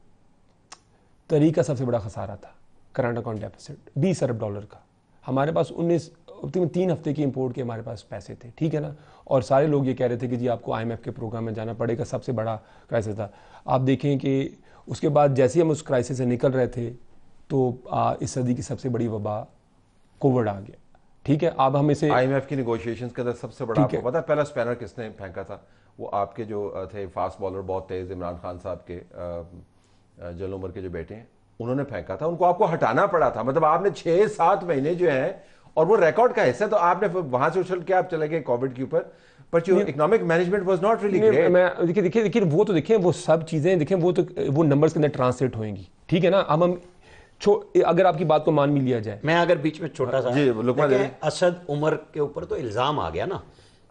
तरीका सबसे बड़ा खसारा था, करंट अकाउंट डेफिसिट $20 अरब का। हमारे पास 3 हफ्ते की इंपोर्ट के हमारे पास पैसे थे, ठीक है ना। और सारे लोग ये कह रहे थे कि जी आपको IMF के प्रोग्राम में जाना पड़ेगा, सबसे बड़ा क्राइसिस था। आप देखें कि उसके बाद जैसे हम उस क्राइसिस से निकल रहे थे तो इस सदी की सबसे बड़ी वबा कोविड आ गया, ठीक है। अब हम इसे IMF की नेगोशिएशंस के अंदर सबसे बड़ा, आपको पता है पहला स्पैनर किसने फेंका था? वो आपके जो थे फास्ट बॉलर बहुत तेज, इमरान खान साहब के जल उमर के जो बेटे हैं, उन्होंने फेंका था। उनको आपको हटाना पड़ा था, मतलब आपने 6-7 महीने जो है, और वो रिकॉर्ड का हिस्सा, तो आपने वहां से उछल के आप चले गए कोविड के ऊपर, पर जो economic management was not really great. मैं देखिए वो तो देखें, वो सब चीज़ें देखें, वो नंबर्स के अंदर ट्रांसलेट होंगी, ठीक है ना। अब हम अगर आपकी बात को मान भी लिया जाए, मैं अगर बीच में छोटा सा जी, असद उमर के ऊपर तो इल्ज़ाम आ गया ना।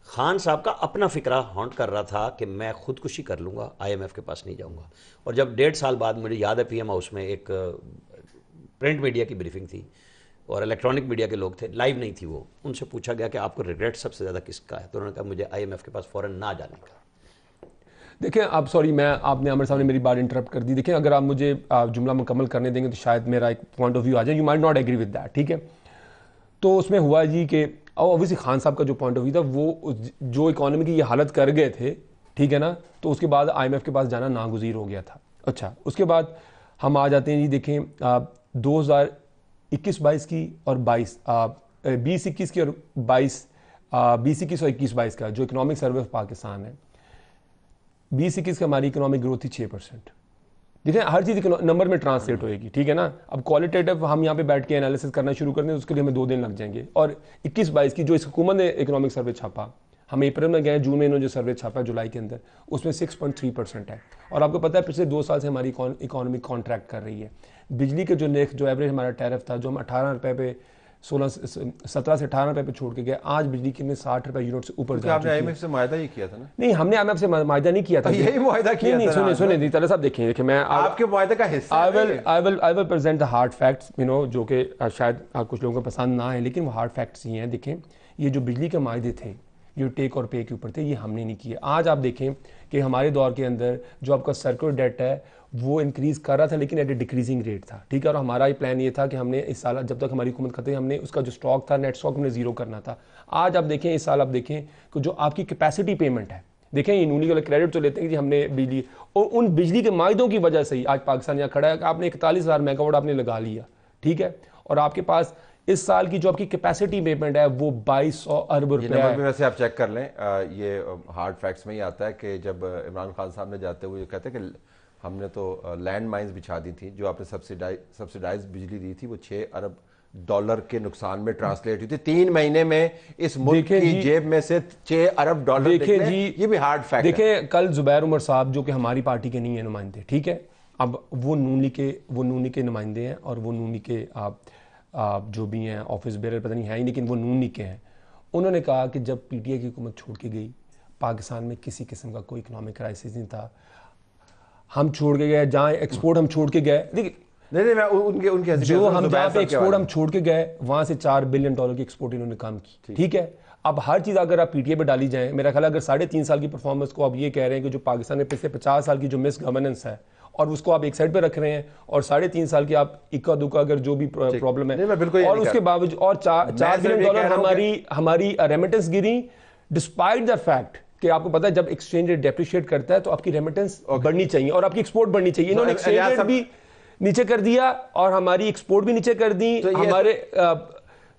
खान साहब का अपना फिक्रा हॉन्ट कर रहा था कि मैं खुदकुशी कर लूँगा, IMF के पास नहीं जाऊँगा। और जब 1.5 साल बाद मुझे याद है PM हाउस में एक प्रिंट मीडिया की ब्रीफिंग थी और इलेक्ट्रॉनिक मीडिया के लोग थे, लाइव नहीं थी वो, उनसे पूछा गया कि आपको रिग्रेट सबसे ज़्यादा किसका है, तो उन्होंने कहा मुझे IMF के पास फ़ौरन ना जाने का। देखिए आप सॉरी, आपने आमिर साहब ने मेरी बात इंटरप्ट कर दी। देखिए अगर आप मुझे जुमला मुकम्मल करने देंगे तो शायद मेरा एक पॉइंट ऑफ व्यू आ जाए। You might not agree with that, ठीक है। तो उसमें हुआ जी कि ऑब्वियसली खान साहब का जो पॉइंट ऑफ व्यू था, वो जो इकोनॉमी की ये हालत कर गए थे, ठीक है ना, तो उसके बाद IMF के पास जाना नागुज़ीर हो गया था। अच्छा, उसके बाद हम आ जाते हैं जी, देखें 21-22 की और 20-21 की और 20-21 और 21-22 का जो इकोनॉमिक सर्वे ऑफ पाकिस्तान है, 20-21 की हमारी इकोनॉमिक ग्रोथ थी 6%। देखिए हर चीज़ नंबर में ट्रांसलेट होएगी, ठीक है ना। अब क्वालिटेटिव हम यहाँ पे बैठ के एनालिसिस करना शुरू करते हैं, उसके लिए हमें 2 दिन लग जाएंगे। और 21-22 की जो इस हुकूमत ने इकोनॉमिक सर्वे छापा, हम अप्रैल में गए, जून में इन्होंने जो सर्वे छापा है जुलाई के अंदर, उसमें 6.3% है। और आपको पता है पिछले 2 साल से हमारी इकोनॉमी कॉन्ट्रैक्ट कर रही है। बिजली के जो एवरेज हमारा टैरिफ था, जो हम 18 रुपये पे 17 से 18 रुपये पे छोड़ के गए, आज बिजली की 60 रुपये यूनिट से ऊपर जा चुकी है। आपने IMF से मुआहदा ही किया था ना? नहीं, हमने IMF से मुआहदा नहीं किया था। यही मुआहदा किया नहीं, था। सुने तला साहब, देखिए मैं आपके मुआहदे का हिस्सा I will present the hard facts, जो कि शायद कुछ लोगों को पसंद ना आए, लेकिन वो हार्ड फैक्ट्स ही हैं। देखें, ये जो बिजली के मुआहदे थे, जो टेक और पे के ऊपर थे, ये हमने नहीं किए। आज आप देखें कि हमारे दौर के अंदर जो आपका सर्कुलर डेट है वो इंक्रीज़ कर रहा था, लेकिन एट ए डिक्रीजिंग रेट था, ठीक है। और हमारा ये प्लान ये था कि हमने इस साल, जब तक हमारी हुकूमत खत्म, हमने उसका जो स्टॉक था, नेट स्टॉक हमने ज़ीरो करना था। आज आप देखें, इस साल आप देखें कि जो आपकी कैपेसिटी पेमेंट है, देखें ये नूनी वाले क्रेडिट तो लेते हैं कि हमने बिजली, और उन बिजली के मायदों की वजह से ही आज पाकिस्तान यहाँ खड़ा है कि आपने 41,000 मेगावाट आपने लगा लिया, ठीक है। और आपके पास इस साल की जो आपकी कैपेसिटी पेमेंट है वो 2200 अरब रुपए है। वैसे आप चेक कर लें, ये हार्ड फैक्ट्स में ही आता है कि जब इमरान खान साहब ने जाते हुए कहते हैं कि हमने तो लैंड माइंस बिछा दी थी, जो आपने सब्सिडाइज बिजली दी थी वो 6 अरब डॉलर के नुकसान में ट्रांसलेट हुई थी। 3 महीने में इस मुल्क की जेब में से 6 अरब डॉलर देखें जी, ये भी हार्ड फैक्ट है। देखें, कल जुबैर उमर साहब जो कि हमारी पार्टी के नहीं है नुमाइंदे, ठीक है, अब वो नूनी के नुमाइंदे हैं, और वो नूनी के आप जो भी हैं ऑफिस बेरर पता नहीं है ही, लेकिन वो नूनी के हैं। उन्होंने कहा कि जब PTI की हुकूमत छोड़ के गई, पाकिस्तान में किसी किस्म का कोई इकोनॉमिक क्राइसिस नहीं था। हम छोड़ के गए, जहाँ एक्सपोर्ट हम छोड़ के गए, देखिए नहीं मैं उनके जो हम जहाँ पे एक्सपोर्ट हम छोड़ के गए, वहाँ से $4 बिलियन की एक्सपोर्ट इन्होंने काम की, ठीक है। अब हर चीज़ अगर आप PTI पे डाली जाए, मेरा ख्याल है अगर 3.5 साल की परफॉर्मेंस को आप ये कह रहे हैं कि जो पाकिस्तान में पिछले 50 साल की जो मिस गवर्नेंस है, और उसको आप एक साइड पे रख रहे हैं, और 3.5 साल की आप इक्का दुक्का अगर जो भी प्रॉब्लम है, और उसके बावजूद और $4 बिलियन हमारी remittance Giri, despite the fact कि आपको पता है जब एक्सचेंज रेट डेप्रिशिएट करता है तो आपकी रेमिटेंस बढ़नी चाहिए और आपकी एक्सपोर्ट बढ़नी चाहिए। इन्होंने एक्सचेंज रेट भी नीचे कर दिया और हमारी एक्सपोर्ट भी नीचे कर दी। तो हमारे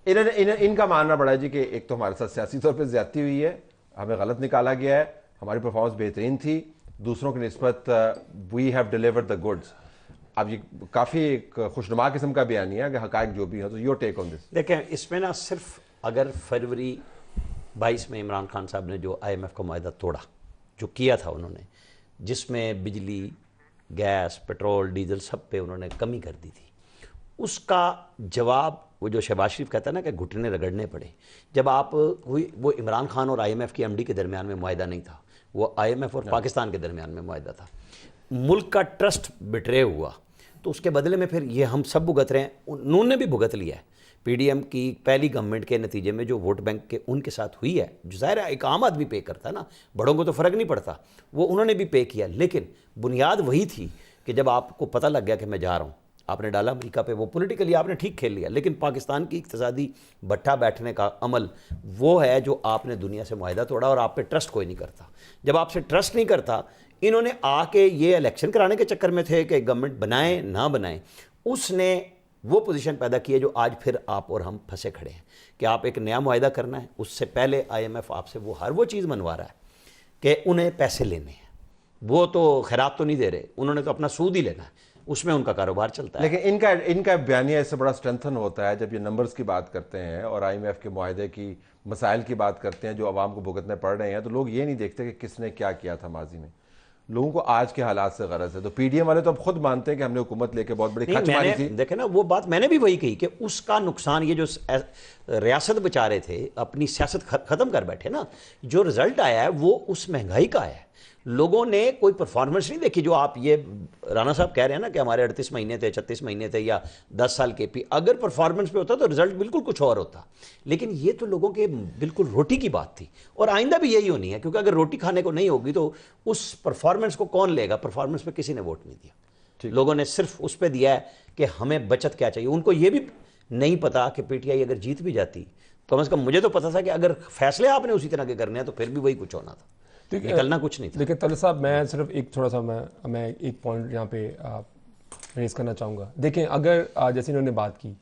इनका मानना पड़ा जी कि एक तो हमारे साथ सियासी तौर पे ज्यादती हुई है, हमें गलत निकाला गया है, हमारी परफॉर्मेंस बेहतरीन थी, दूसरों की निस्बत we have delivered the goods. अब ये काफ़ी एक खुशनुमा किस्म का बयानिया है कि हकायक जो भी हो। तो योर टेक ऑन दिस। देखें, इसमें ना सिर्फ अगर फरवरी 22 में इमरान खान साहब ने जो IMF का मुआहदा तोड़ा, जो किया था उन्होंने, जिसमें बिजली, गैस, पेट्रोल, डीजल सब पे उन्होंने कमी कर दी थी, उसका जवाब वो जो शहबाज शरीफ कहता है ना कि घुटने रगड़ने पड़े। जब आप हुई वो इमरान खान और IMF की MD के दरमियान में मुआहदा नहीं था, वो IMF और पाकिस्तान के दरमियान में मुआहदा था। मुल्क का ट्रस्ट बिट्रे हुआ तो उसके बदले में फिर ये हम सब भुगत रहे हैं, उन्होंने भी भुगत लिया है। PDM की पहली गवर्नमेंट के नतीजे में जो वोट बैंक के उनके साथ हुई है, जो ज़ाहिर है एक आम आदमी पे करता है ना, बड़ों को तो फ़र्क नहीं पड़ता, वो उन्होंने भी पे किया। लेकिन बुनियाद वही थी कि जब आपको पता लग गया कि मैं जा रहा हूँ, आपने डाला अमेरिका पे, वो पॉलिटिकली आपने ठीक खेल लिया। लेकिन पाकिस्तान की इक़्तिसादी भट्ठा बैठने का अमल वो है जो आपने दुनिया से मुआहदा तोड़ा और आप पे ट्रस्ट कोई नहीं करता। जब आपसे ट्रस्ट नहीं करता, इन्होंने आके ये इलेक्शन कराने के चक्कर में थे कि गवर्नमेंट बनाएं ना बनाएं, उसने वो पोजीशन पैदा की है जो आज फिर आप और हम फंसे खड़े हैं कि आप एक नया मुआहदा करना है, उससे पहले IMF आपसे वो चीज़ मनवा रहा है कि उन्हें पैसे लेने हैं। वो तो खैरात तो नहीं दे रहे, उन्होंने तो अपना सूद ही लेना है, उसमें उनका कारोबार चलता है। लेकिन इनका बयानिया इससे बड़ा स्ट्रेंथन होता है जब ये नंबर्स की बात करते हैं और IMF के मुआहदे की मसाइल की बात करते हैं जो आवाम को भुगतने पड़ रहे हैं। तो लोग ये नहीं देखते कि किसने क्या किया था माजी में, लोगों को आज के हालात से गरज है। तो PDM वाले तो अब खुद मानते हैं कि हमने हुकूमत लेके बहुत बड़ी खर्च मारी थी। देखे ना, वो बात मैंने भी वही कही कि उसका नुकसान, ये जो रियासत बचा रहे थे, अपनी सियासत ख़त्म कर बैठे ना, जो रिजल्ट आया है वो उस महंगाई का है। लोगों ने कोई परफॉर्मेंस नहीं देखी। जो आप ये राना साहब कह रहे हैं ना कि हमारे 38 महीने थे, 36 महीने थे या 10 साल के, अगर परफॉर्मेंस पे होता तो रिजल्ट बिल्कुल कुछ और होता। लेकिन ये तो लोगों के बिल्कुल रोटी की बात थी और आइंदा भी यही होनी है, क्योंकि अगर रोटी खाने को नहीं होगी तो उस परफॉर्मेंस को कौन लेगा। परफॉर्मेंस पे किसी ने वोट नहीं दिया, लोगों ने सिर्फ उस पर दिया है कि हमें बचत क्या चाहिए। उनको ये भी नहीं पता कि PTI अगर जीत भी जाती, कम से कम मुझे तो पता था कि अगर फैसले आपने उसी तरह के करने हैं तो फिर भी वही कुछ होना था, निकलना कुछ नहीं था। देखिए तलत साहब, मैं सिर्फ एक थोड़ा सा मैं एक पॉइंट यहाँ पे रेस करना चाहूँगा। देखें, अगर जैसे इन्होंने बात की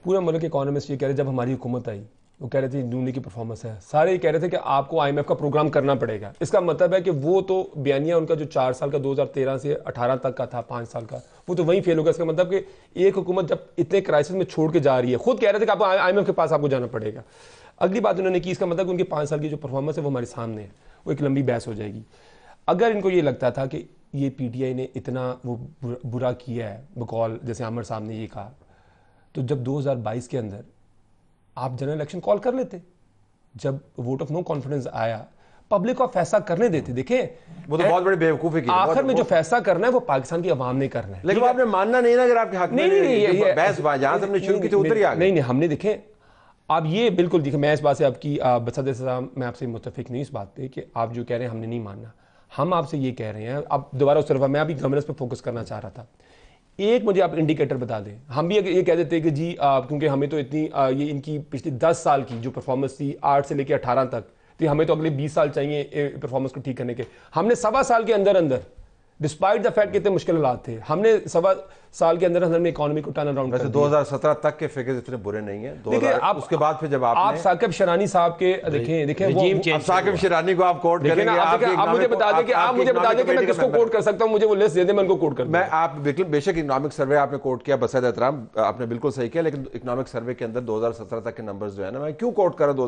पूरा मुल्क के इकोनॉमिस्ट ये कह रहे जब हमारी हुकूमत आई वो कह रहे थे नून लीग की परफॉर्मेंस है, सारे ये कह रहे थे कि आपको IMF का प्रोग्राम करना पड़ेगा। इसका मतलब है कि वो तो बयानिया उनका जो 4 साल का 2013 से 18 तक का था, 5 साल का, वो तो वहीं फेल होगा। इसका मतलब कि एक हुकूमत जब इतने क्राइसिस में छोड़ के जा रही है, खुद कह रहे थे कि आपको IMF के पास आपको जाना पड़ेगा। अगली बात उन्होंने की, इसका मतलब उनके 5 साल की जो परफॉर्मेंस है वो हमारे सामने है, वो एक लंबी बहस हो जाएगी। अगर इनको ये लगता था कि ये PTI ने इतना वो बुरा किया है बकौल, जैसे आमिर साहब ने ये कहा, तो जब 2022 के अंदर आप जनरल इलेक्शन कॉल कर लेते, जब वोट ऑफ नो कॉन्फिडेंस आया, पब्लिक को फैसला करने देते। देखें वो तो बहुत बड़ी बेवकूफी की, आखिर में जो फैसला करना है वो पाकिस्तान की आवाम ने करना है। लेकिन आपने मानना नहीं ना, अगर आपके हक में नहीं, बहस जहां से हमने शुरू की थी उधर ही आ गए। नहीं, हमने देखें आप ये बिल्कुल देखें, मैं इस बात से आपकी बसद साहब मैं आपसे मुत्तफिक नहीं इस बात पे कि आप जो कह रहे हैं हमने नहीं मानना। हम आपसे ये कह रहे हैं, अब दोबारा उस तरफ मैं अभी गवर्नेंस पे फोकस करना चाह रहा था। एक मुझे आप इंडिकेटर बता दें, हम भी ये कह देते हैं कि जी क्योंकि हमें तो इतनी ये इनकी पिछली 10 साल की जो परफॉर्मेंस थी 8 से लेकर 18 तक, तो हमें तो अगले 20 साल चाहिए परफॉर्मेंस को ठीक करने के। हमने 1.25 साल के अंदर अंदर डिस्पाइट द फैक्ट कितने मुश्किल हालात थे, हमने 1.25 साल के अंदर हमने इकोनॉमी को टर्न अराउंड वैसे 2017 तक के फिगर्स इतने बुरे नहीं है। देखिए आप उसके बाद फिर जब आप साकिब शिरानी साहब के देखें वो साकिब शिरानी को आप कोट करेंगे, आप मुझे बता दें कि मैं किसको कोट कर सकता हूं, मुझे वो लिस्ट दे दें, मैं उनको कोट कर दूं। मैं आप बिल्कुल बेशक इकोनॉमिक सर्वे आपने कोट किया, बसद एहतराम आपने बिल्कुल सही किया, लेकिन इकोनॉमिक सर्वे के अंदर 2017 तक के नंबर्स जो है ना, मैं क्यों कोट कर रहा हूं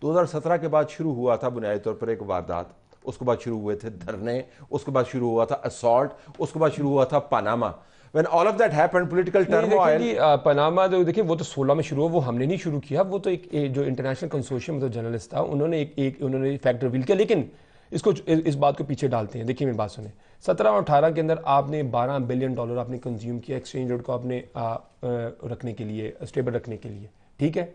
2017 के बाद शुरू हुआ था बुनियादी तौर पर एक वारदात, उसके बाद शुरू हुए थे धरने, उसके बाद शुरू हुआ था असॉल्ट, उसके बाद शुरू हुआ था Panama. When all of that happened, political turmoil. Panama तो देखिए वो तो 16 में शुरू हुआ, वो हमने नहीं शुरू किया, वो तो एक जो इंटरनेशनल कंसोर्शियम तो जर्नलिस्ट था, उन्होंने उन्होंने फैक्ट रिवील किया। लेकिन इसको इस बात को पीछे डालते हैं। देखिए मेरी बात सुने, 17 और 18 के अंदर आपने $12 बिलियन आपने कंज्यूम किया एक्सचेंज रेट को आपने रखने के लिए, स्टेबल रखने के लिए, ठीक है।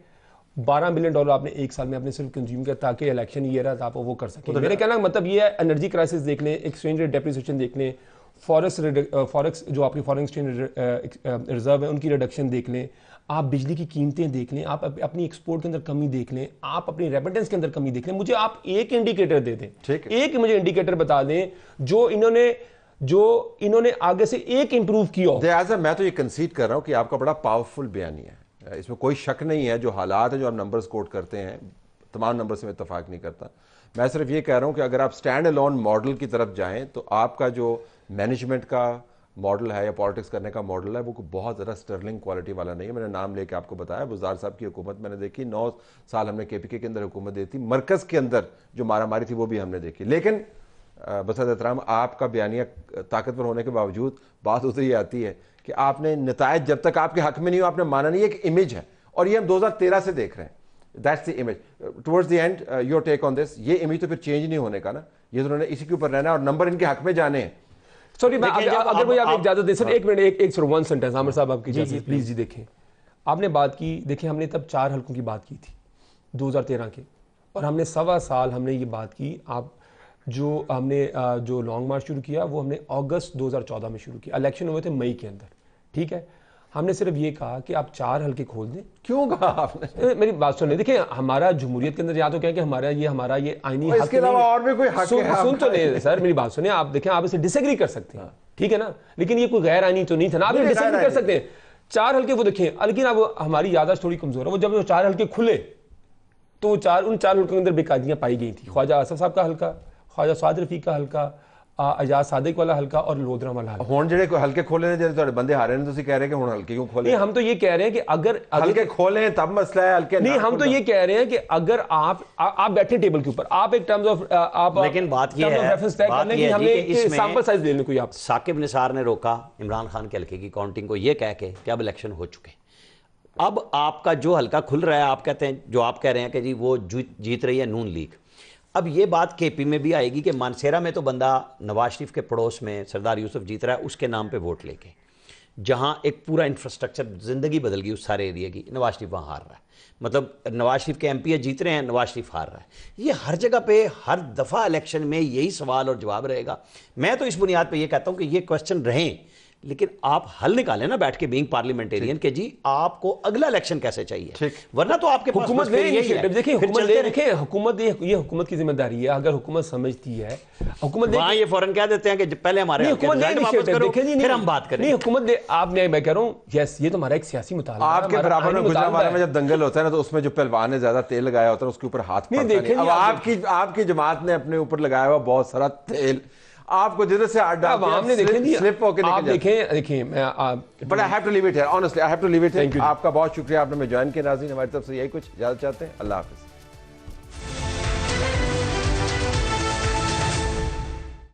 $12 बिलियन आपने एक साल में आपने सिर्फ कंज्यूम किया ताकि इलेक्शन ईयर है आप वो कर सकें। मेरे कहना का मतलब ये है, एनर्जी क्राइसिस देख लें, एक्सचेंज रेट डेप्रिसिएशन देख लें, फॉरेक्स जो आपकी फॉरेन एक्सचेंज रिजर्व है उनकी रिडक्शन देख लें, आप बिजली की कीमतें देख लें, आप अपनी एक्सपोर्ट के अंदर कमी देख लें, आप अपनी रेमिटेंस के अंदर कमी देख लें। मुझे आप एक इंडिकेटर दे दें, एक मुझे इंडिकेटर बता दें जो इन्होंने आगे से एक इंप्रूव किया। मैं तो ये कंसीड कर रहा हूं कि आपका बड़ा पावरफुल बयानी है, इसमें कोई शक नहीं है। जो हालात है, जो आप नंबर्स कोट करते हैं, तमाम नंबर से मैं इत्तेफाक नहीं करता। मैं सिर्फ ये कह रहा हूं कि अगर आप स्टैंड अलोन मॉडल की तरफ जाएं तो आपका जो मैनेजमेंट का मॉडल है या पॉलिटिक्स करने का मॉडल है वो बहुत ज़्यादा स्टर्लिंग क्वालिटी वाला नहीं है। मैंने नाम लेके आपको बताया, बुज़दार साहब की हुकूमत मैंने देखी, 9 साल हमने KPK के अंदर हुकूमत दी थी, मरकज़ के अंदर जो मारामारी थी वो भी हमने देखी। लेकिन बसद एहतराम आपका बयानिया ताकतवर होने के बावजूद बात उधर ही आती है कि आपने नतायज जब तक आपके हक में नहीं हो आपने माना नहीं। एक इमेज है और ये हम 2013 से देख रहे हैं, that's the image towards the end. Your take on this, ये इमेज तो फिर चेंज नहीं होने का ना, ये तो उन्होंने इसी के ऊपर रहना और नंबर इनके हक में जाने हैं। सॉरी अगर मुझे आप इजाजत दे सर, एक मिनट, एक सिर्फ वन सेंटेंस आमिर साहब आपकी इजाजत प्लीज। जी देखें, आपने बात की, देखिए हमने तब 4 हल्कों की बात की थी 2013 के, और हमने 1.25 साल हमने ये बात की। आप जो लॉन्ग मार्च शुरू किया वो हमने अगस्त 2014 में शुरू किया, इलेक्शन हुए थे मई के अंदर, ठीक है। हमने सिर्फ ये कहा कि आप 4 हल्के खोल दें। क्यों कहा आपने? मेरी बात सुनिए, देखिए हमारा जमहूरियत के अंदर या तो क्या कि हमारा ये आईनी हक, इसके अलावा और भी कोई हक है? सुन तो नहीं सर, मेरी बात सुनिए, आप देखें आप इसे डिसएग्री कर सकते हैं, ठीक है ना, लेकिन ये कोई गैर आईनी तो नहीं था ना, आप डिसएग्री कर सकते हैं। 4 हल्के वो देखें, लेकिन अब हमारी याददाश्त थोड़ी कमजोर है। वो जब 4 हल्के खुले तो उन 4 हल्कों के अंदर बेकायदियां पाई गई थी। ख्वाजा आसफ साहब का हल्का, ख्वाजा साद रफीक का हल्का, आजाद सादिक वाला हल्का और लोधरा वाला हल्का। हुण जेडे कोई हल्के खोले ने, जेडे बंदे हारे ने, तुसी कह रहे हैं कि हुण हल्के क्यों खोले? नहीं, हम तो ये कह रहे हैं कि अगर हल्के खोले तब मसला है, हल्के नहीं, हम तो ये कह रहे हैं कि अगर आप बैठे टेबल के ऊपर, आप एक टर्म्स ऑफ आप, लेकिन बात ये है कि हमने सैंपल साइज ले लें कोई। आप साकिब निसार ने रोका इमरान खान के हल्के की काउंटिंग को, ये कह के कि अब इलेक्शन हो चुके। अब आपका जो हल्का खुल रहा है, आप कहते हैं, जो आप कह रहे हैं कि जी वो जीत रही है नून लीग। अब ये बात KP में भी आएगी कि मानसेरा में तो बंदा नवाज शरीफ के पड़ोस में सरदार यूसुफ जीत रहा है, उसके नाम पे वोट लेके, जहां एक पूरा इंफ्रास्ट्रक्चर, जिंदगी बदल गई उस सारे एरिया की। नवाज शरीफ वहाँ हार रहा है, मतलब नवाज शरीफ के MP जीत रहे हैं, नवाज शरीफ हार रहा है। ये हर जगह पे हर दफ़ा इलेक्शन में यही सवाल और जवाब रहेगा। मैं तो इस बुनियाद पर यह कहता हूँ कि ये क्वेश्चन रहें, लेकिन आप हल निकालें ना बैठ के बीइंग पार्लियामेंटेरियन के जी आपको अगला इलेक्शन कैसे चाहिए, वरना तो आपके पास हुकूमत बस फिर ले यही है। इनिशिएटिव, देखिए फिर हुकूमत चलते ले, रहे। देखिए हुकूमत ये हुकूमत की जिम्मेदारी है। अगर हुकूमत समझती है, हुकूमत वहाँ ये फौरन कह देते हैं कि पहले हमारे नहीं, हक के हुकूमत ले रिजल्ट वापस इनिशिएटिव, करो, देखिए जी, फिर नहीं, हम बात करें। नहीं हुकूमत दे, आपने, मैं कह रहा हूँ यस, ये तो हमारा एक सियासी मुतालबा है, आपके हमारा बराबर आईनी में गुजरावाला मुतालबा में है। जब दंगल होता है ना, तो उसमें जो पहलवान ने ज्यादा तेल लगाया होता है उसके ऊपर हाथ नहीं, पड़ता नहीं। देखिए अब नहीं, आपकी जमात ने अपने ऊपर लगाया हुआ बहुत सारा तेल, आपको जिधर से हाथ अब हमने देखे जी, स्लिप होके आप निकल जाते। देखिए मैं but I have to leave it here, honestly I have to leave it Thank here. you. आपका बहुत शुक्रिया, आपने हमें ज्वाइन किया। नाज़रीन, हमारी तरफ से यही कुछ इजाजत चाहते हैं। अल्लाह हाफिज़।